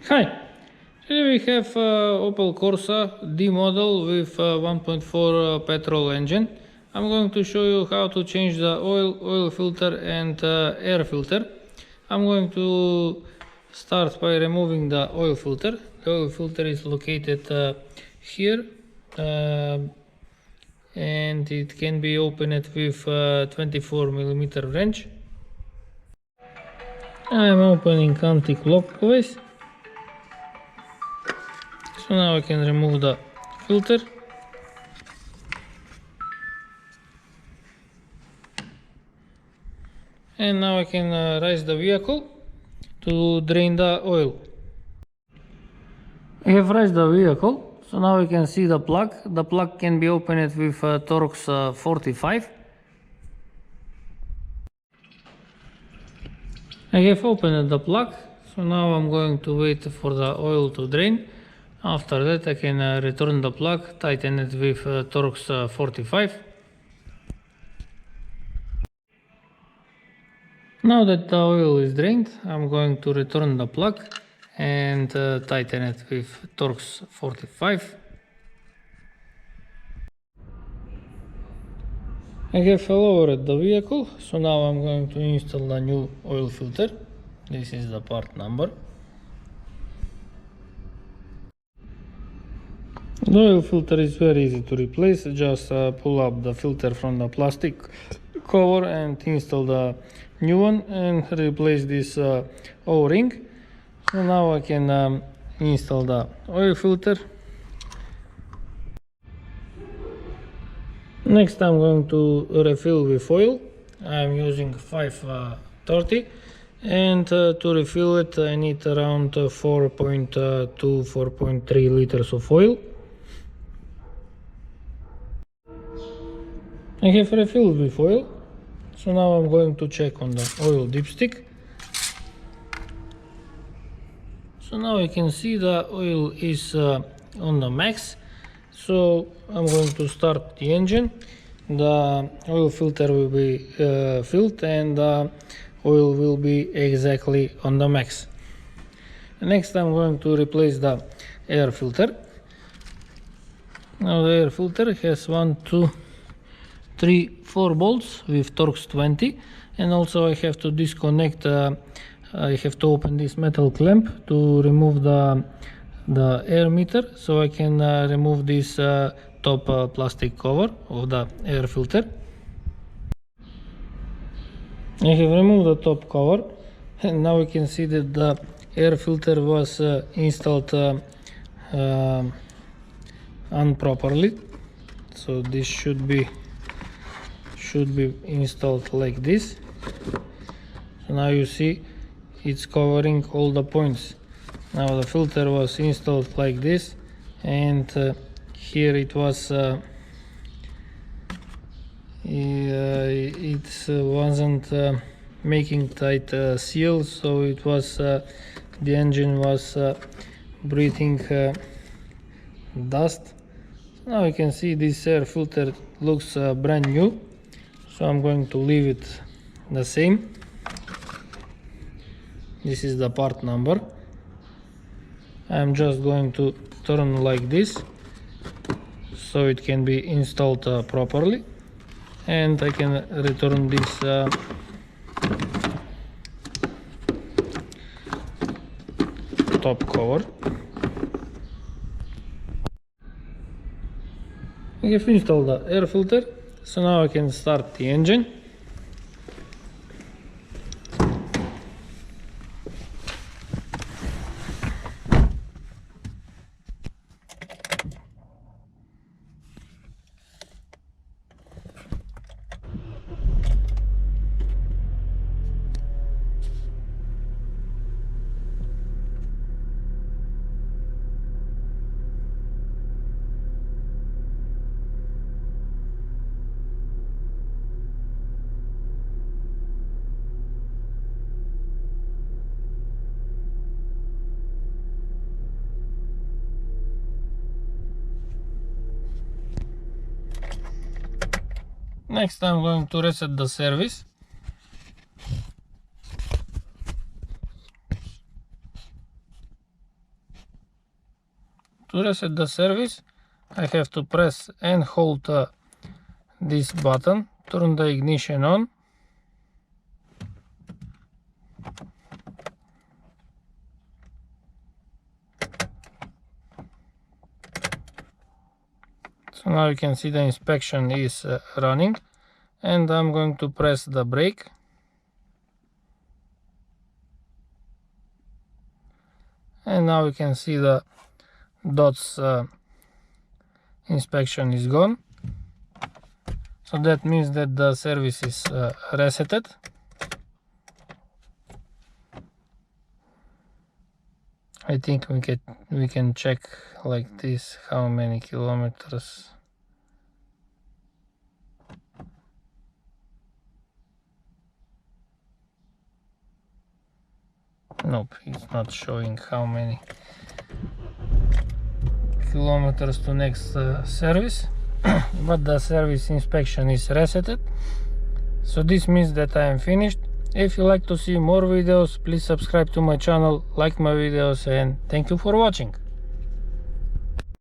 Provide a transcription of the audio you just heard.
Hi, here we have Opel Corsa D model with 1.4 petrol engine. I'm going to show you how to change the oil filter and air filter. I'm going to start by removing the oil filter. The oil filter is located here and it can be opened with 24mm wrench. I'm opening anti-clockwise. So now I can remove the filter. And now I can raise the vehicle to drain the oil. I have raised the vehicle, so now I can see the plug. The plug can be opened with Torx 45. I have opened the plug, so now I'm going to wait for the oil to drain. After that I can return the plug, tighten it with Torx 45. Now that the oil is drained, I'm going to return the plug and tighten it with Torx 45. I have lowered the vehicle, so now I'm going to install the new oil filter. This is the part number. The oil filter is very easy to replace. Just pull up the filter from the plastic cover and install the new one and replace this O-ring. So now I can install the oil filter. Next I'm going to refill with oil. I'm using 530 and to refill it I need around 4.2-4.3 liters of oil. I have refilled with oil, so now I'm going to check on the oil dipstick. So now you can see the oil is on the max, so I'm going to start the engine. The oil filter will be filled and the oil will be exactly on the max. Next I'm going to replace the air filter. Now the air filter has 1, 2, 3, 4 bolts with Torx 20, and also I have to disconnect, I have to open this metal clamp to remove the air meter, so I can remove this top plastic cover of the air filter. I have removed the top cover and now you can see that the air filter was installed improperly, so this should be installed like this. So now you see it's covering all the points. Now the filter was installed like this, and here it was it wasn't making tight seal, so it was the engine was breathing dust. So now you can see this air filter looks brand new, so I'm going to leave it the same. This is the part number. I'm just going to turn like this so it can be installed properly, and I can return this top cover. I have installed the air filter, so now I can start the engine. Next I'm going to reset the service. To reset the service, I have to press and hold this button, turn the ignition on, so now you can see the inspection is running, and I'm going to press the brake. And now you can see the dots inspection is gone. So that means that the service is resetted. I think we can check like this how many kilometers. Nope, it's not showing how many kilometers to next service, but the service inspection is resetted. So this means that I am finished. If you like to see more videos, please subscribe to my channel, like my videos, and thank you for watching.